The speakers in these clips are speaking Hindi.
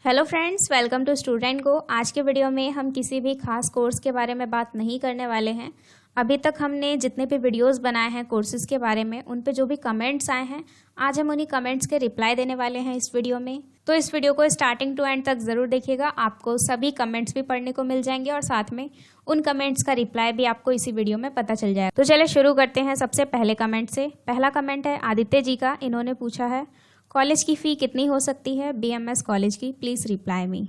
Hello friends, welcome to student go. आज के वीडियो में हम किसी भी खास कोर्स के बारे में बात नहीं करने वाले हैं। अभी तक हमने जितने भी वीडियोस बनाए हैं कोर्सेज के बारे में, उन पे जो भी कमेंट्स आए हैं, आज हम उन्हीं कमेंट्स के रिप्लाई देने वाले हैं इस वीडियो में। तो इस वीडियो को स्टार्टिंग टू एंड तक ज़रूर देखिएगा, आपको सभी कमेंट्स भी पढ़ने को मिल जाएंगे और साथ में उन कमेंट्स का रिप्लाई भी आपको इसी वीडियो में पता चल जाएगा। तो चलिए शुरू करते हैं सबसे पहले कमेंट से। पहला कमेंट है आदित्य जी का। इन्होंने पूछा है कॉलेज की फ़ी कितनी हो सकती है BMS कॉलेज की, प्लीज़ रिप्लाई मी।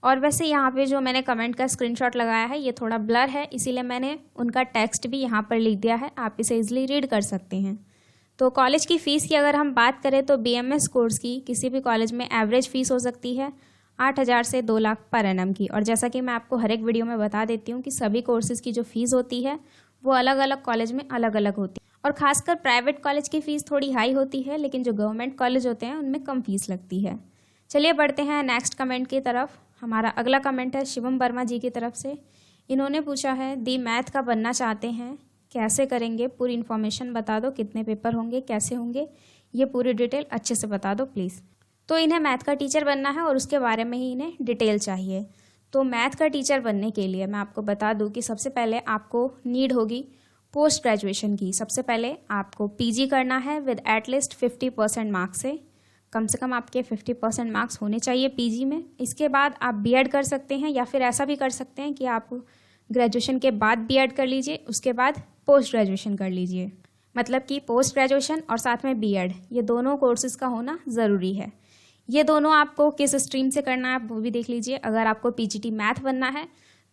और वैसे यहाँ पे जो मैंने कमेंट का स्क्रीनशॉट लगाया है ये थोड़ा ब्लर है, इसीलिए मैंने उनका टेक्स्ट भी यहाँ पर लिख दिया है, आप इसे इजीली रीड कर सकते हैं। तो कॉलेज की फ़ीस की अगर हम बात करें तो BMS कोर्स की किसी भी कॉलेज में एवरेज फ़ीस हो सकती है 8,000 से 2 लाख पर एनम की। और जैसा कि मैं आपको हर एक वीडियो में बता देती हूँ कि सभी कोर्सेज़ की जो फ़ीस होती है वो अलग अलग कॉलेज में अलग अलग होती है, और खासकर प्राइवेट कॉलेज की फ़ीस थोड़ी हाई होती है, लेकिन जो गवर्नमेंट कॉलेज होते हैं उनमें कम फीस लगती है। चलिए बढ़ते हैं नेक्स्ट कमेंट की तरफ। हमारा अगला कमेंट है शिवम वर्मा जी की तरफ से। इन्होंने पूछा है दी मैथ का बनना चाहते हैं, कैसे करेंगे, पूरी इन्फॉर्मेशन बता दो, कितने पेपर होंगे, कैसे होंगे, ये पूरी डिटेल अच्छे से बता दो प्लीज़। तो इन्हें मैथ का टीचर बनना है और उसके बारे में ही इन्हें डिटेल चाहिए। तो मैथ का टीचर बनने के लिए मैं आपको बता दूं कि सबसे पहले आपको नीड होगी पोस्ट ग्रेजुएशन की। सबसे पहले आपको PG करना है विद एटलीस्ट 50% मार्क्स से कम आपके 50% मार्क्स होने चाहिए PG में। इसके बाद आप B.Ed कर सकते हैं, या फिर ऐसा भी कर सकते हैं कि आप ग्रेजुएशन के बाद B.Ed कर लीजिए, उसके बाद पोस्ट ग्रेजुएशन कर लीजिए। मतलब कि पोस्ट ग्रेजुएशन और साथ में B.Ed, ये दोनों कोर्सेज का होना ज़रूरी है। ये दोनों आपको किस स्ट्रीम से करना है आप वो भी देख लीजिए। अगर आपको PGT मैथ बनना है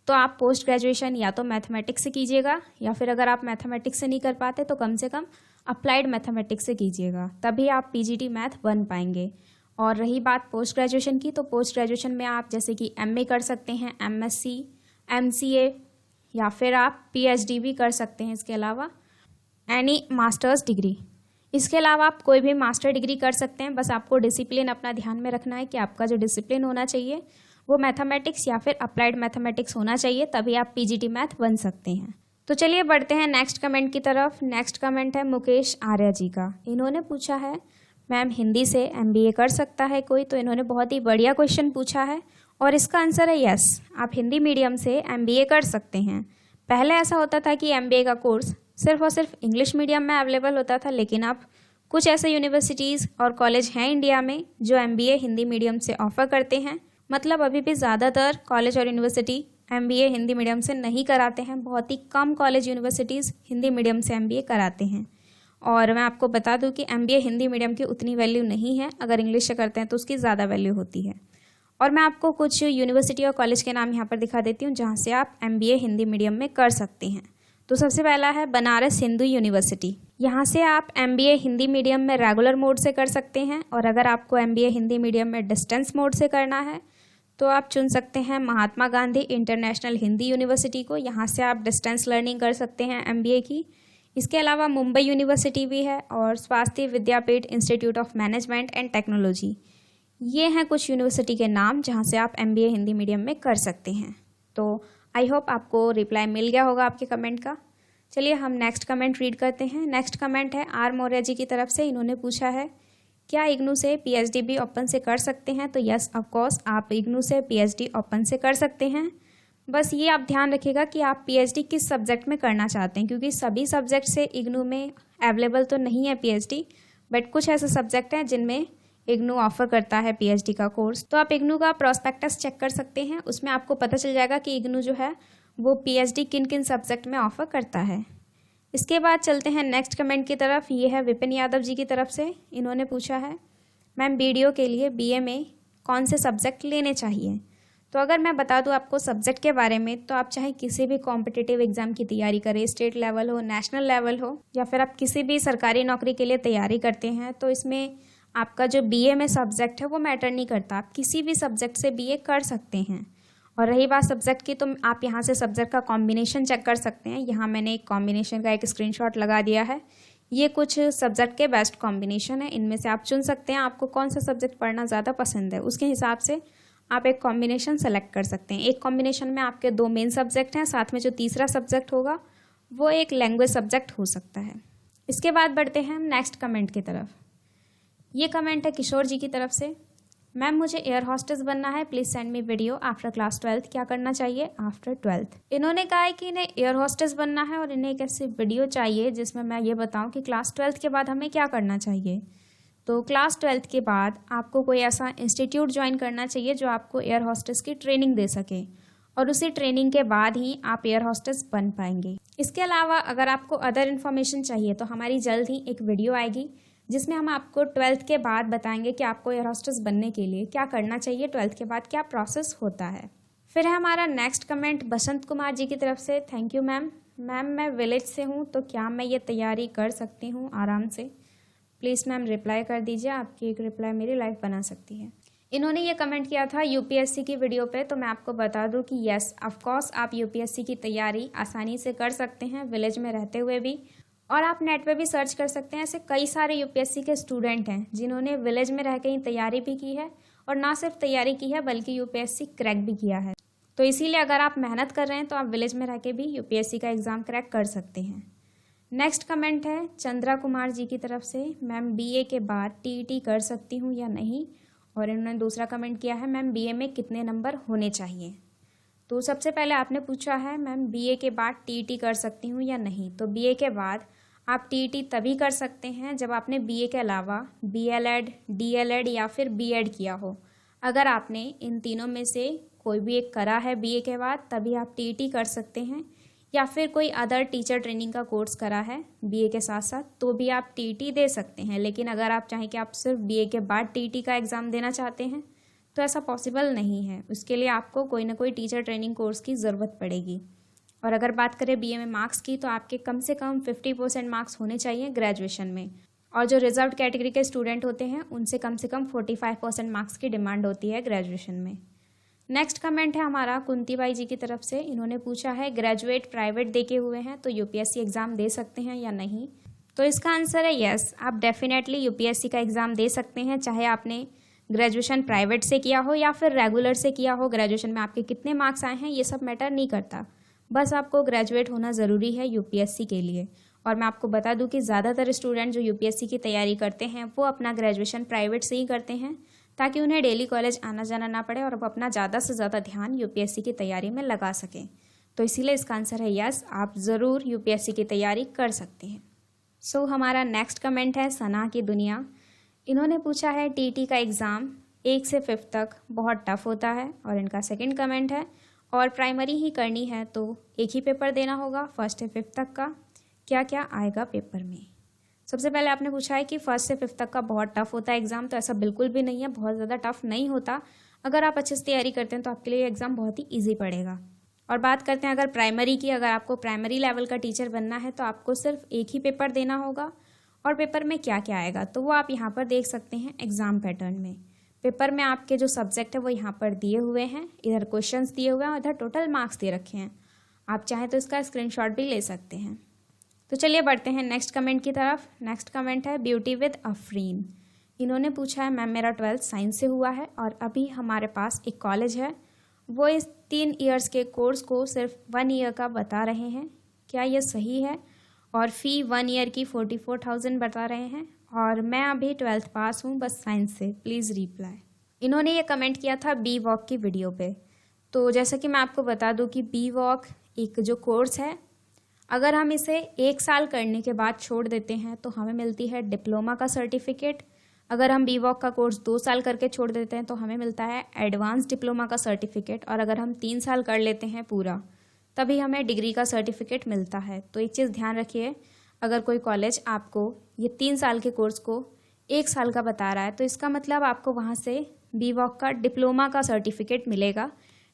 तो आप पोस्ट ग्रेजुएशन या तो मैथमेटिक्स से कीजिएगा, या फिर अगर आप मैथमेटिक्स से नहीं कर पाते तो कम से कम अप्लाइड मैथमेटिक्स से कीजिएगा, तभी आप PGT मैथ बन पाएंगे। और रही बात पोस्ट ग्रेजुएशन की, तो पोस्ट ग्रेजुएशन में आप जैसे कि MA कर सकते हैं, MSc, MCA, या फिर आप PhD भी कर सकते हैं। इसके अलावा एनी मास्टर्स डिग्री, इसके अलावा आप कोई भी मास्टर डिग्री कर सकते हैं। बस आपको डिसिप्लिन अपना ध्यान में रखना है कि आपका जो डिसिप्लिन होना चाहिए वो मैथमेटिक्स या फिर अप्लाइड मैथमेटिक्स होना चाहिए, तभी आप PGT मैथ बन सकते हैं। तो चलिए बढ़ते हैं नेक्स्ट कमेंट की तरफ। नेक्स्ट कमेंट है मुकेश आर्या जी का। इन्होंने पूछा है मैम हिंदी से MBA कर सकता है कोई? तो इन्होंने बहुत ही बढ़िया क्वेश्चन पूछा है और इसका आंसर है यस, आप हिंदी मीडियम से MBA कर सकते हैं। पहले ऐसा होता था कि MBA का कोर्स सिर्फ और सिर्फ इंग्लिश मीडियम में अवेलेबल होता था, लेकिन अब कुछ ऐसे यूनिवर्सिटीज़ और कॉलेज हैं इंडिया में जो MBA हिंदी मीडियम से ऑफ़र करते हैं। मतलब अभी भी ज़्यादातर कॉलेज और यूनिवर्सिटी MBA हिंदी मीडियम से नहीं कराते हैं, बहुत ही कम कॉलेज यूनिवर्सिटीज़ हिंदी मीडियम से MBA कराते हैं। और मैं आपको बता दूं कि MBA हिंदी मीडियम की उतनी वैल्यू नहीं है, अगर इंग्लिश से करते हैं तो उसकी ज़्यादा वैल्यू होती है। और मैं आपको कुछ यूनिवर्सिटी और कॉलेज के नाम यहाँ पर दिखा देती हूँ जहाँ से आप MBA हिंदी मीडियम में कर सकते हैं। तो सबसे पहला है बनारस हिंदू यूनिवर्सिटी। यहाँ से आप MBA हिंदी मीडियम में रेगुलर मोड से कर सकते हैं, और अगर आपको MBA हिंदी मीडियम में डिस्टेंस मोड से करना है तो आप चुन सकते हैं महात्मा गांधी इंटरनेशनल हिंदी यूनिवर्सिटी को। यहाँ से आप डिस्टेंस लर्निंग कर सकते हैं MBA की। इसके अलावा मुंबई यूनिवर्सिटी भी है और Swasthya Vidyapeeth institute of management and technology. ये हैं कुछ यूनिवर्सिटी के नाम जहाँ से आप MBA हिंदी मीडियम में कर सकते हैं। तो आई होप आपको रिप्लाई मिल गया होगा आपके कमेंट का। चलिए हम नेक्स्ट कमेंट रीड करते हैं। नेक्स्ट कमेंट है R मौर्य जी की तरफ से। इन्होंने पूछा है क्या इग्नू से PhD भी ओपन से कर सकते हैं? तो यस ऑफकोर्स, आप इग्नू से PhD ओपन से कर सकते हैं। बस ये आप ध्यान रखिएगा कि आप PhD किस सब्जेक्ट में करना चाहते हैं, क्योंकि सभी सब्जेक्ट से इग्नू में अवेलेबल तो नहीं है PhD, बट कुछ ऐसे सब्जेक्ट हैं जिनमें इग्नू ऑफर करता है PhD का कोर्स। तो आप इग्नू का प्रोस्पेक्टस चेक कर सकते हैं, उसमें आपको पता चल जाएगा कि इग्नू जो है वो PhD किन किन सब्जेक्ट में ऑफर करता है। इसके बाद चलते हैं नेक्स्ट कमेंट की तरफ। ये है विपिन यादव जी की तरफ से। इन्होंने पूछा है मैम BDO के लिए BA में कौन से सब्जेक्ट लेने चाहिए? तो अगर मैं बता दूं आपको सब्जेक्ट के बारे में, तो आप चाहे किसी भी कॉम्पिटिटिव एग्जाम की तैयारी करें, स्टेट लेवल हो, नेशनल लेवल हो, या फिर आप किसी भी सरकारी नौकरी के लिए तैयारी करते हैं, तो इसमें आपका जो BA में सब्जेक्ट है वो मैटर नहीं करता, आप किसी भी सब्जेक्ट से BA कर सकते हैं। और रही बात सब्जेक्ट की, तो आप यहाँ से सब्जेक्ट का कॉम्बिनेशन चेक कर सकते हैं। यहाँ मैंने एक कॉम्बिनेशन का एक स्क्रीनशॉट लगा दिया है। ये कुछ सब्जेक्ट के बेस्ट कॉम्बिनेशन है, इनमें से आप चुन सकते हैं आपको कौन सा सब्जेक्ट पढ़ना ज़्यादा पसंद है, उसके हिसाब से आप एक कॉम्बिनेशन सेलेक्ट कर सकते हैं। एक कॉम्बिनेशन में आपके 2 मेन सब्जेक्ट हैं, साथ में जो तीसरा सब्जेक्ट होगा वो एक लैंग्वेज सब्जेक्ट हो सकता है। इसके बाद बढ़ते हैं हम नेक्स्ट कमेंट की तरफ। ये कमेंट है किशोर जी की तरफ से। मैम मुझे एयर हॉस्टेस बनना है, please send me video after class 12। क्या करना चाहिए आफ्टर 12th? इन्होंने कहा है कि इन्हें एयर हॉस्टेस बनना है और इन्हें एक ऐसी वीडियो चाहिए जिसमें मैं ये बताऊं कि क्लास 12th के बाद हमें क्या करना चाहिए। तो क्लास 12th के बाद आपको कोई ऐसा इंस्टीट्यूट ज्वाइन करना चाहिए जो आपको एयर हॉस्टेस की ट्रेनिंग दे सके और उसी ट्रेनिंग के बाद ही आप एयर हॉस्टेस बन पाएंगे। इसके अलावा अगर आपको अदर इन्फॉर्मेशन चाहिए तो हमारी जल्द ही एक वीडियो आएगी जिसमें हम आपको 12th के बाद बताएंगे कि आपको एयर हॉस्टेस बनने के लिए क्या करना चाहिए, 12th के बाद क्या प्रोसेस होता है। फिर है हमारा नेक्स्ट कमेंट बसंत कुमार जी की तरफ से। Thank you ma'am. मैम मैं विलेज से हूँ तो क्या मैं ये तैयारी कर सकती हूँ आराम से? प्लीज़ मैम रिप्लाई कर दीजिए, आपकी एक रिप्लाई मेरी लाइफ बना सकती है। इन्होंने ये कमेंट किया था यूपीएससी की वीडियो पे, तो मैं आपको बता दूं कि यस ऑफ कोर्स आप यूपीएससी की तैयारी आसानी से कर सकते हैं विलेज में रहते हुए भी, और आप नेट पे भी सर्च कर सकते हैं। ऐसे कई सारे यूपीएससी के स्टूडेंट हैं जिन्होंने विलेज में रह के ही तैयारी भी की है और ना सिर्फ तैयारी की है बल्कि यूपीएससी क्रैक भी किया है। तो इसीलिए अगर आप मेहनत कर रहे हैं तो आप विलेज में रह के भी यूपीएससी का एग्ज़ाम क्रैक कर सकते हैं। नेक्स्ट कमेंट है चंद्रा कुमार जी की तरफ से। मैम बीए के बाद टीईटी कर सकती हूँ या नहीं? और इन्होंने दूसरा कमेंट किया है मैम बीए में कितने नंबर होने चाहिए? तो सबसे पहले आपने पूछा है मैम बीए के बाद टीईटी कर सकती हूँ या नहीं। तो बीए के बाद आप टीईटी तभी कर सकते हैं जब आपने बीए के अलावा बीएलएड, डीएलएड या फिर बीएड किया हो। अगर आपने इन तीनों में से कोई भी एक करा है बीए के बाद तभी आप टीईटी कर सकते हैं, या फिर कोई अदर टीचर ट्रेनिंग का कोर्स करा है बीए के साथ साथ तो भी आप टीईटी दे सकते हैं। लेकिन अगर आप चाहें कि आप सिर्फ बीए के बाद टीईटी का एग्ज़ाम देना चाहते हैं तो ऐसा पॉसिबल नहीं है। उसके लिए आपको कोई ना कोई टीचर ट्रेनिंग कोर्स की ज़रूरत पड़ेगी। और अगर बात करें बीए में मार्क्स की तो आपके कम से कम 50% मार्क्स होने चाहिए ग्रेजुएशन में, और जो रिजर्व्ड कैटेगरी के स्टूडेंट होते हैं उनसे कम से कम 45% मार्क्स की डिमांड होती है ग्रेजुएशन में। नेक्स्ट कमेंट है हमारा कुंती बाई जी की तरफ से। इन्होंने पूछा है ग्रेजुएट प्राइवेट देके हुए हैं तो यूपीएससी एग्ज़ाम दे सकते हैं या नहीं? तो इसका आंसर है यस, आप डेफिनेटली यूपीएससी का एग्ज़ाम दे सकते हैं, चाहे आपने ग्रेजुएशन प्राइवेट से किया हो या फिर रेगुलर से किया हो। ग्रेजुएशन में आपके कितने मार्क्स आए हैं ये सब मैटर नहीं करता, बस आपको ग्रेजुएट होना ज़रूरी है यूपीएससी के लिए। और मैं आपको बता दूं कि ज़्यादातर स्टूडेंट जो यूपीएससी की तैयारी करते हैं वो अपना ग्रेजुएशन प्राइवेट से ही करते हैं ताकि उन्हें डेली कॉलेज आना जाना ना पड़े और वो अपना ज़्यादा से ज़्यादा ध्यान यूपीएससी की तैयारी में लगा सकें। तो इसीलिए इसका आंसर है यस, आप ज़रूर यूपीएससी की तैयारी कर सकते हैं। सो हमारा नेक्स्ट कमेंट है सना की दुनिया। इन्होंने पूछा है टीटी का एग्ज़ाम 1 से 5 तक बहुत टफ होता है, और इनका सेकंड कमेंट है और प्राइमरी ही करनी है तो एक ही पेपर देना होगा 1st से 5th तक का, क्या क्या आएगा पेपर में? सबसे पहले आपने पूछा है कि 1st से 5th तक का बहुत टफ होता है एग्ज़ाम, तो ऐसा बिल्कुल भी नहीं है, बहुत ज़्यादा टफ नहीं होता। अगर आप अच्छे से तैयारी करते हैं तो आपके लिए एग्ज़ाम बहुत ही ईजी पड़ेगा। और बात करते हैं अगर प्राइमरी की, अगर आपको प्राइमरी लेवल का टीचर बनना है तो आपको सिर्फ एक ही पेपर देना होगा। और पेपर में क्या क्या आएगा तो वो आप यहाँ पर देख सकते हैं एग्ज़ाम पैटर्न में। पेपर में आपके जो सब्जेक्ट है वो यहाँ पर दिए हुए हैं, इधर क्वेश्चंस दिए हुए हैं और इधर टोटल मार्क्स दे रखे हैं। आप चाहें तो इसका स्क्रीनशॉट भी ले सकते हैं। तो चलिए बढ़ते हैं नेक्स्ट कमेंट की तरफ। नेक्स्ट कमेंट है ब्यूटी विद अफरीन। इन्होंने पूछा है मैम मेरा 12th साइंस से हुआ है और अभी हमारे पास एक कॉलेज है, वो इस 3 ईयर्स के कोर्स को सिर्फ 1 ईयर का बता रहे हैं, क्या ये सही है? और फ़ी 1 ईयर की 44,000 बता रहे हैं और मैं अभी 12th पास हूँ बस साइंस से, प्लीज़ रिप्लाई। इन्होंने ये कमेंट किया था बी वॉक की वीडियो पे। तो जैसा कि मैं आपको बता दूँ कि बी वॉक एक जो कोर्स है, अगर हम इसे 1 साल करने के बाद छोड़ देते हैं तो हमें मिलती है डिप्लोमा का सर्टिफिकेट। अगर हम बी वॉक का कोर्स 2 साल करके छोड़ देते हैं तो हमें मिलता है एडवांस डिप्लोमा का सर्टिफिकेट। और अगर हम 3 साल कर लेते हैं पूरा तभी हमें डिग्री का सर्टिफिकेट मिलता है। तो एक चीज़ ध्यान रखिए, अगर कोई कॉलेज आपको ये 3 साल के कोर्स को 1 साल का बता रहा है तो इसका मतलब आपको वहाँ से बी वॉक का डिप्लोमा का सर्टिफिकेट मिलेगा,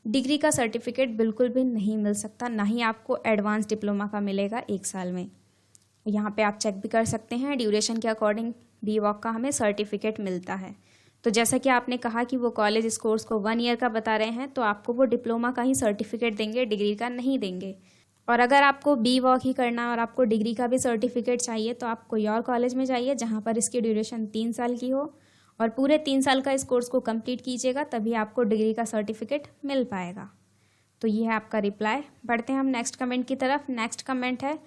डिग्री का सर्टिफिकेट बिल्कुल भी नहीं मिल सकता, ना ही आपको एडवांस डिप्लोमा का मिलेगा 1 साल में। यहाँ पे आप चेक भी कर सकते हैं, ड्यूरेशन के अकॉर्डिंग बी वॉक का हमें सर्टिफिकेट मिलता है। तो जैसा कि आपने कहा कि वो कॉलेज इस कोर्स को 1 ईयर का बता रहे हैं तो आपको वो डिप्लोमा का ही सर्टिफिकेट देंगे, डिग्री का नहीं देंगे। और अगर आपको बी वॉक ही करना है और आपको डिग्री का भी सर्टिफिकेट चाहिए तो आप कोई और कॉलेज में जाइए जहाँ पर इसकी ड्यूरेशन 3 साल की हो और पूरे 3 साल का इस कोर्स को कंप्लीट कीजिएगा, तभी आपको डिग्री का सर्टिफिकेट मिल पाएगा। तो ये है आपका रिप्लाई। बढ़ते हैं हम नेक्स्ट कमेंट की तरफ। नेक्स्ट कमेंट है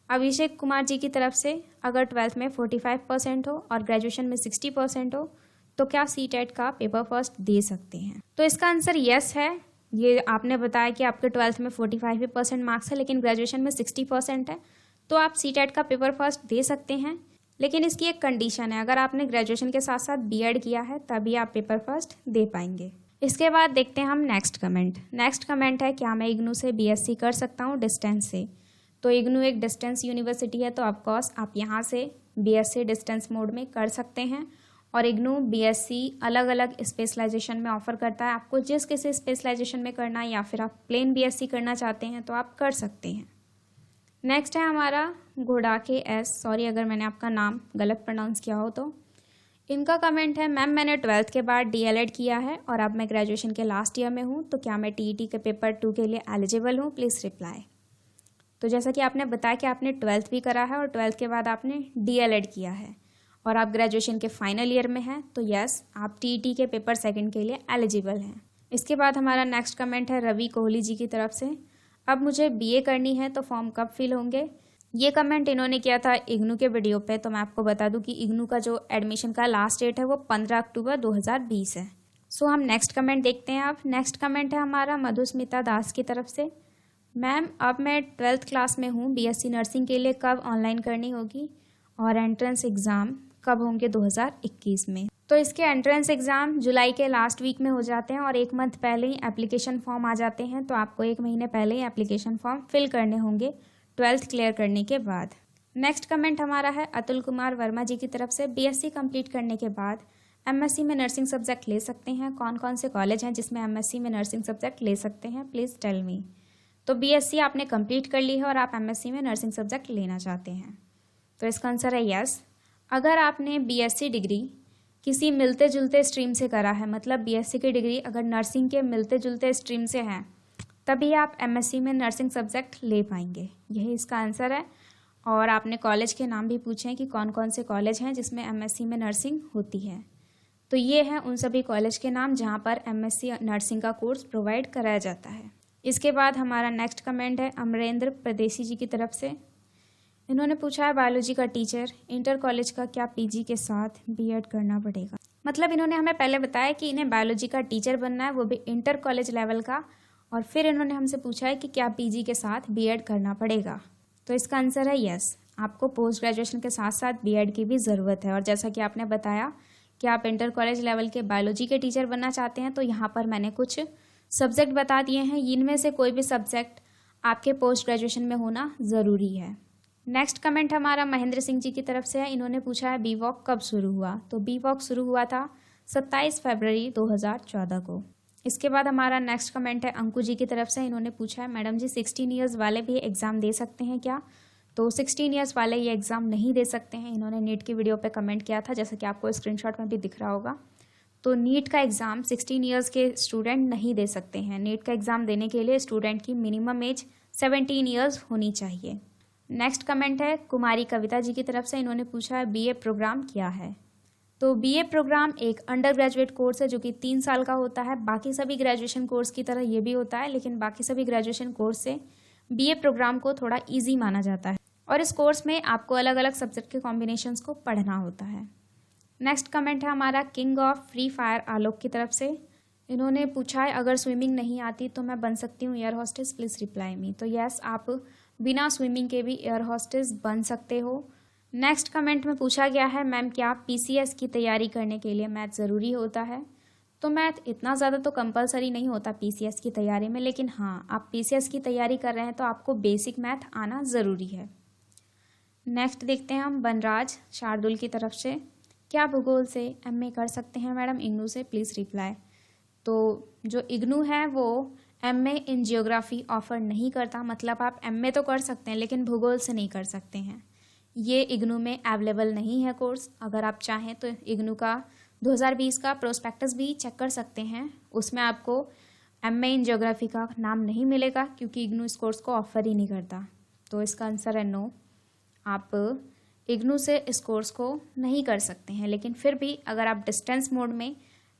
अभिषेक कुमार जी की तरफ से। अगर 12th में 45% हो और ग्रेजुएशन में 60% हो तो क्या सीटेट का पेपर फर्स्ट दे सकते हैं? तो इसका आंसर यस है। ये आपने बताया कि आपके 12th में 45% मार्क्स है लेकिन ग्रेजुएशन में 60% है, तो आप सीटेट का पेपर फर्स्ट दे सकते हैं। लेकिन इसकी एक कंडीशन है, अगर आपने ग्रेजुएशन के साथ साथ बीएड किया है तभी आप पेपर फर्स्ट दे पाएंगे। इसके बाद देखते हैं हम नेक्स्ट कमेंट। नेक्स्ट कमेंट है, क्या मैं इग्नू से बीएससी कर सकता हूँ डिस्टेंस से? तो इग्नू एक डिस्टेंस यूनिवर्सिटी है, तो ऑफकोर्स आप यहाँ से बीएससी डिस्टेंस मोड में कर सकते हैं। और इग्नू बीएससी अलग अलग स्पेशलाइजेशन में ऑफर करता है, आपको जिस किसी स्पेशलाइजेशन में करना है या फिर आप प्लेन बीएससी करना चाहते हैं तो आप कर सकते हैं। नेक्स्ट है हमारा घोड़ाके एस, सॉरी अगर मैंने आपका नाम गलत प्रोनाउंस किया हो तो। इनका कमेंट है, मैम मैंने 12th के बाद डीएलएड किया है और अब मैं ग्रेजुएशन के लास्ट ईयर में हूँ, तो क्या मैं टीईटी के पेपर 2 के लिए एलिजिबल हूँ? Please reply. तो जैसा कि आपने बताया कि आपने 12th भी करा है और 12th के बाद आपने डीएलएड किया है और आप ग्रेजुएशन के फाइनल ईयर में हैं, तो यस आप टीईटी के पेपर 2 के लिए एलिजिबल हैं। इसके बाद हमारा नेक्स्ट कमेंट है रवि कोहली जी की तरफ से, अब मुझे बीए करनी है तो फॉर्म कब फिल होंगे? ये कमेंट इन्होंने किया था इग्नू के वीडियो पे, तो मैं आपको बता दूं कि इग्नू का जो एडमिशन का लास्ट डेट है वो 15 अक्टूबर 2020 है। सो हम नेक्स्ट कमेंट देखते हैं। अब नेक्स्ट कमेंट है हमारा मधुस्मिता दास की तरफ से, मैम अब मैं 12th क्लास में हूँ, बीएससी नर्सिंग के लिए कब ऑनलाइन करनी होगी और एंट्रेंस एग्ज़ाम कब होंगे 2021 में? तो इसके एंट्रेंस एग्ज़ाम जुलाई के लास्ट वीक में हो जाते हैं और 1 मंथ पहले ही एप्लीकेशन फॉर्म आ जाते हैं, तो आपको 1 महीने पहले ही एप्लीकेशन फॉर्म फिल करने होंगे 12th क्लियर करने के बाद। नेक्स्ट कमेंट हमारा है अतुल कुमार वर्मा जी की तरफ से, बीएससी कंप्लीट करने के बाद एमएससी में नर्सिंग सब्जेक्ट ले सकते हैं? कौन कौन से कॉलेज हैं जिसमें एमएससी में नर्सिंग सब्जेक्ट ले सकते हैं? Please tell me. तो बीएससी आपने कंप्लीट कर ली है और आप एमएससी में नर्सिंग सब्जेक्ट लेना चाहते हैं, तो इसका आंसर है यस। अगर आपने बीएससी डिग्री किसी मिलते जुलते स्ट्रीम से करा है, मतलब बीएससी की डिग्री अगर नर्सिंग के मिलते जुलते स्ट्रीम से है, तभी आप एमएससी में नर्सिंग सब्जेक्ट ले पाएंगे, यही इसका आंसर है। और आपने कॉलेज के नाम भी पूछे हैं कि कौन कौन से कॉलेज हैं जिसमें एमएससी में नर्सिंग होती है, तो ये हैं उन सभी कॉलेज के नाम जहां पर एमएससी नर्सिंग का कोर्स प्रोवाइड कराया जाता है। इसके बाद हमारा नेक्स्ट कमेंट है अमरेंद्र प्रदेशी जी की तरफ से, इन्होंने पूछा है बायोलॉजी का टीचर इंटर कॉलेज का क्या पीजी के साथ बीएड करना पड़ेगा? मतलब इन्होंने हमें पहले बताया कि इन्हें बायोलॉजी का टीचर बनना है, वो भी इंटर कॉलेज लेवल का, और फिर इन्होंने हमसे पूछा है कि क्या पीजी के साथ बीएड करना पड़ेगा? तो इसका आंसर है यस, आपको पोस्ट ग्रेजुएशन के साथ साथ बीएड की भी ज़रूरत है। और जैसा कि आपने बताया कि आप इंटर कॉलेज लेवल के बायोलॉजी के टीचर बनना चाहते हैं, तो यहाँ पर मैंने कुछ सब्जेक्ट बता दिए हैं, इनमें से कोई भी सब्जेक्ट आपके पोस्ट ग्रेजुएशन में होना ज़रूरी है। नेक्स्ट कमेंट हमारा महेंद्र सिंह जी की तरफ से है, इन्होंने पूछा है बी वॉक कब शुरू हुआ? तो बी वॉक शुरू हुआ था 27 फरवरी 2014 को। इसके बाद हमारा नेक्स्ट कमेंट है अंकु जी की तरफ से, इन्होंने पूछा है मैडम जी 16 ईयर्स वाले भी एग्ज़ाम दे सकते हैं क्या? तो 16 ईयर्स वाले ये एग्ज़ाम नहीं दे सकते हैं, इन्होंने नीट की वीडियो पे कमेंट किया था, जैसा कि आपको स्क्रीनशॉट में भी दिख रहा होगा। तो नीट का एग्ज़ाम 16 ईयर्स के स्टूडेंट नहीं दे सकते हैं। नीट का एग्ज़ाम देने के लिए स्टूडेंट की मिनिमम एज 17 ईयर्स होनी चाहिए। नेक्स्ट कमेंट है कुमारी कविता जी की तरफ से, इन्होंने पूछा है बीए प्रोग्राम क्या है? तो बीए प्रोग्राम एक अंडर ग्रेजुएट कोर्स है जो कि 3 साल का होता है। बाकी सभी ग्रेजुएशन कोर्स की तरह ये भी होता है, लेकिन बाकी सभी ग्रेजुएशन कोर्स से बीए प्रोग्राम को थोड़ा ईजी माना जाता है और इस कोर्स में आपको अलग अलग सब्जेक्ट के कॉम्बिनेशंस को पढ़ना होता है। नेक्स्ट कमेंट है हमारा किंग ऑफ फ्री फायर आलोक की तरफ से, इन्होंने पूछा है अगर स्विमिंग नहीं आती तो मैं बन सकती हूँ air hostess? Please reply me. तो यस, आप बिना स्विमिंग के भी एयर होस्टेस बन सकते हो। नेक्स्ट कमेंट में पूछा गया है मैम क्या पीसीएस की तैयारी करने के लिए मैथ ज़रूरी होता है? तो मैथ इतना ज़्यादा तो कंपलसरी नहीं होता पीसीएस की तैयारी में, लेकिन हाँ आप पीसीएस की तैयारी कर रहे हैं तो आपको बेसिक मैथ आना ज़रूरी है। नेक्स्ट देखते हैं हम बनराज शार्दुल की तरफ से, क्या भूगोल से एमए कर सकते हैं मैडम इग्नू से? Please reply. तो जो इग्नू है वो एमए इन जियोग्राफी ऑफर नहीं करता, मतलब आप एमए तो कर सकते हैं लेकिन भूगोल से नहीं कर सकते हैं, ये इग्नू में अवेलेबल नहीं है कोर्स। अगर आप चाहें तो इग्नू का 2020 का प्रोस्पेक्टस भी चेक कर सकते हैं, उसमें आपको एमए इन जियोग्राफी का नाम नहीं मिलेगा क्योंकि इग्नू इस कोर्स को ऑफर ही नहीं करता। तो इसका आंसर है नो, आप इग्नू से इस कोर्स को नहीं कर सकते हैं। लेकिन फिर भी अगर आप डिस्टेंस मोड में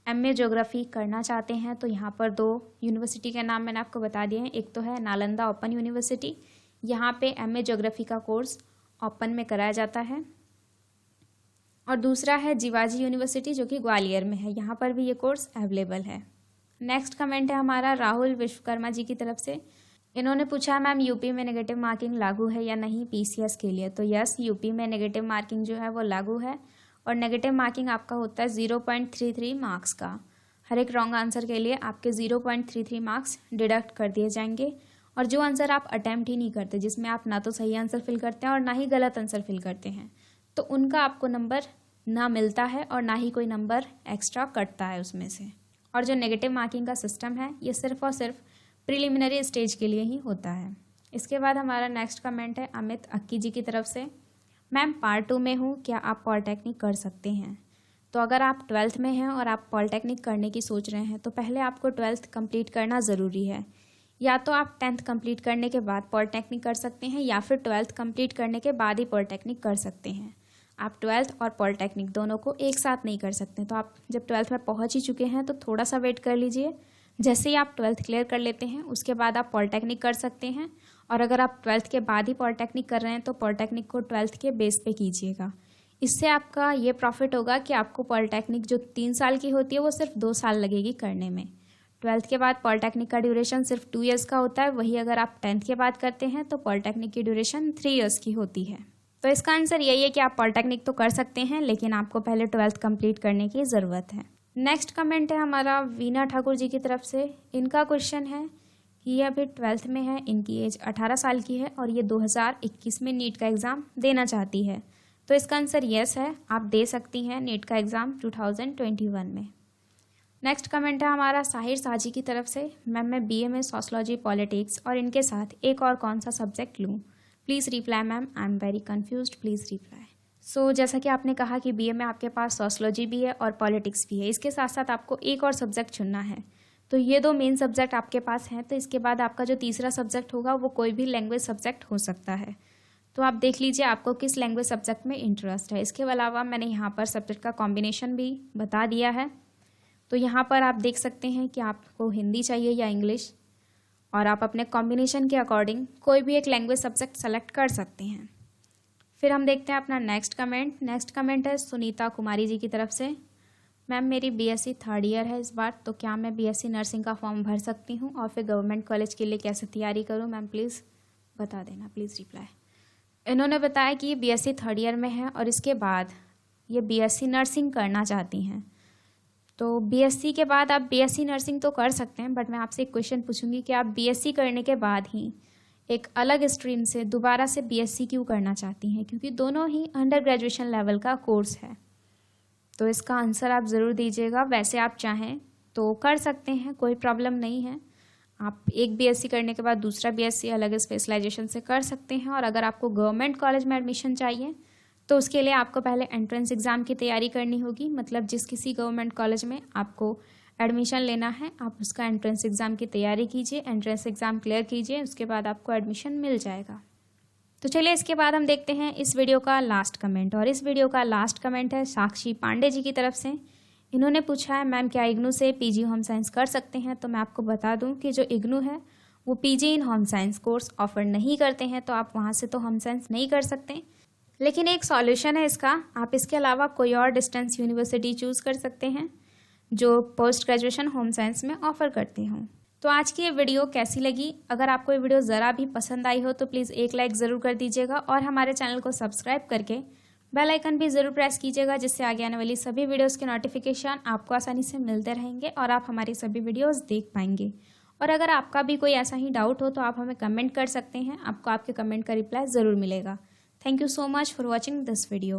एमए ज्योग्राफी करना चाहते हैं तो यहाँ पर 2 यूनिवर्सिटी के नाम मैंने आपको बता दिए हैं। एक तो है नालंदा ओपन यूनिवर्सिटी, यहाँ पे एमए ज्योग्राफी का कोर्स ओपन में कराया जाता है, और दूसरा है जीवाजी यूनिवर्सिटी जो कि ग्वालियर में है, यहाँ पर भी ये कोर्स अवेलेबल है। नेक्स्ट कमेंट है हमारा राहुल विश्वकर्मा जी की तरफ से। इन्होंने पूछा मैम यूपी में नेगेटिव मार्किंग लागू है या नहीं पीसीएस के लिए। तो यस, यूपी में नेगेटिव मार्किंग जो है वो लागू है और नेगेटिव मार्किंग आपका होता है 0.33 मार्क्स का। हर एक रॉन्ग आंसर के लिए आपके 0.33 मार्क्स डिडक्ट कर दिए जाएंगे। और जो आंसर आप अटैम्प्ट ही नहीं करते, जिसमें आप ना तो सही आंसर फिल करते हैं और ना ही गलत आंसर फिल करते हैं, तो उनका आपको नंबर ना मिलता है और ना ही कोई नंबर एक्स्ट्रा कटता है उसमें से। और जो नेगेटिव मार्किंग का सिस्टम है ये सिर्फ और सिर्फ प्रिलिमिनरी स्टेज के लिए ही होता है। इसके बाद हमारा नेक्स्ट कमेंट है अमित अक्की जी की तरफ से। मैम पार्ट 2 में हूँ, क्या आप पॉलिटेक्निक कर सकते हैं? तो अगर आप 12th में हैं और आप पॉलिटेक्निक करने की सोच रहे हैं तो पहले आपको 12th कंप्लीट करना ज़रूरी है। या तो आप 10th कंप्लीट करने के बाद पॉलिटेक्निक कर सकते हैं या फिर 12th कंप्लीट करने के बाद ही पॉलिटेक्निक कर सकते हैं। आप 12th और पॉलिटेक्निक दोनों को एक साथ नहीं कर सकते। तो आप जब 12th में पहुंच ही चुके हैं तो थोड़ा सा वेट कर लीजिए। जैसे ही आप 12th क्लियर कर लेते हैं उसके बाद आप पॉलिटेक्निक कर सकते हैं। और अगर आप 12th के बाद ही पॉलिटेक्निक कर रहे हैं तो पॉलिटेक्निक को 12th के बेस पे कीजिएगा। इससे आपका ये प्रॉफिट होगा कि आपको पॉलिटेक्निक जो 3 साल की होती है वो सिर्फ 2 साल लगेगी करने में। 12th के बाद पॉलिटेक्निक का ड्यूरेशन सिर्फ 2 ईयर्स का होता है। वही अगर आप 10th के बाद करते हैं तो पॉलिटेक्निक की ड्यूरेशन 3 ईयर्स की होती है। तो इसका आंसर यही है कि आप पॉलिटेक्निक तो कर सकते हैं लेकिन आपको पहले 12th कंप्लीट करने की ज़रूरत है। नेक्स्ट कमेंट है हमारा वीना ठाकुर जी की तरफ से। इनका क्वेश्चन है कि ये अभी 12th में है, इनकी एज 18 साल की है और ये 2021 में नीट का एग्ज़ाम देना चाहती है। तो इसका आंसर येस है, आप दे सकती हैं नीट का एग्ज़ाम 2021 में। नेक्स्ट कमेंट है हमारा साहिर साजी की तरफ से। मैम मैं BA में सोशलॉजी पॉलिटिक्स और इनके साथ एक और कौन सा सब्जेक्ट लूँ? Please reply ma'am, I am very confused, please reply. So जैसा कि आपने कहा कि BA में आपके पास सोशलॉजी भी है और पॉलिटिक्स भी है, इसके साथ साथ आपको एक और सब्जेक्ट चुनना है। तो ये 2 मेन सब्जेक्ट आपके पास हैं। तो इसके बाद आपका जो तीसरा सब्जेक्ट होगा वो कोई भी लैंग्वेज सब्जेक्ट हो सकता है। तो आप देख लीजिए आपको किस लैंग्वेज सब्जेक्ट में इंटरेस्ट है। इसके अलावा मैंने यहाँ पर सब्जेक्ट का कॉम्बिनेशन भी बता दिया है। तो यहाँ पर आप देख सकते हैं कि आपको हिंदी चाहिए या इंग्लिश, और आप अपने कॉम्बिनेशन के अकॉर्डिंग कोई भी एक लैंग्वेज सब्जेक्ट सेलेक्ट कर सकते हैं। फिर हम देखते हैं अपना नेक्स्ट कमेंट। नेक्स्ट कमेंट है सुनीता कुमारी जी की तरफ से। मैम मेरी BSc 3rd ईयर है इस बार, तो क्या मैं BSc नर्सिंग का फॉर्म भर सकती हूँ और फिर गवर्नमेंट कॉलेज के लिए कैसे तैयारी करूँ? मैम प्लीज़ बता देना, प्लीज़ रिप्लाई। इन्होंने बताया कि ये BSc 3rd ईयर में है और इसके बाद ये BSc नर्सिंग करना चाहती हैं। तो BSc के बाद आप BSc नर्सिंग तो कर सकते हैं, बट मैं आपसे एक क्वेश्चन पूछूंगी कि आप BSc करने के बाद ही एक अलग स्ट्रीम से दोबारा से BSc क्यों करना चाहती हैं? क्योंकि दोनों ही अंडर ग्रेजुएशन लेवल का कोर्स है। तो इसका आंसर आप ज़रूर दीजिएगा। वैसे आप चाहें तो कर सकते हैं, कोई प्रॉब्लम नहीं है। आप एक BSc करने के बाद दूसरा BSc अलग स्पेशलाइजेशन से कर सकते हैं। और अगर आपको गवर्नमेंट कॉलेज में एडमिशन चाहिए तो उसके लिए आपको पहले एंट्रेंस एग्ज़ाम की तैयारी करनी होगी। मतलब जिस किसी गवर्नमेंट कॉलेज में आपको एडमिशन लेना है आप उसका एंट्रेंस एग्ज़ाम की तैयारी कीजिए, एंट्रेंस एग्ज़ाम क्लियर कीजिए, उसके बाद आपको एडमिशन मिल जाएगा। तो चलिए इसके बाद हम देखते हैं इस वीडियो का लास्ट कमेंट। और इस वीडियो का लास्ट कमेंट है साक्षी पांडे जी की तरफ से। इन्होंने पूछा है मैम क्या इग्नू से PG होम साइंस कर सकते हैं? तो मैं आपको बता दूं कि जो इग्नू है वो PG इन होम साइंस कोर्स ऑफर नहीं करते हैं, तो आप वहाँ से तो होम साइंस नहीं कर सकते। लेकिन एक सॉल्यूशन है इसका, आप इसके अलावा कोई और डिस्टेंस यूनिवर्सिटी चूज़ कर सकते हैं जो पोस्ट ग्रेजुएशन होम साइंस में ऑफ़र करते हों। तो आज की ये वीडियो कैसी लगी? अगर आपको ये वीडियो ज़रा भी पसंद आई हो तो प्लीज़ एक लाइक ज़रूर कर दीजिएगा और हमारे चैनल को सब्सक्राइब करके बेल आइकन भी ज़रूर प्रेस कीजिएगा, जिससे आगे आने वाली सभी वीडियोज़ के नोटिफिकेशन आपको आसानी से मिलते रहेंगे और आप हमारी सभी वीडियोज़ देख पाएंगे। और अगर आपका भी कोई ऐसा ही डाउट हो तो आप हमें कमेंट कर सकते हैं, आपको आपके कमेंट का रिप्लाई ज़रूर मिलेगा। Thank you so much for watching this video.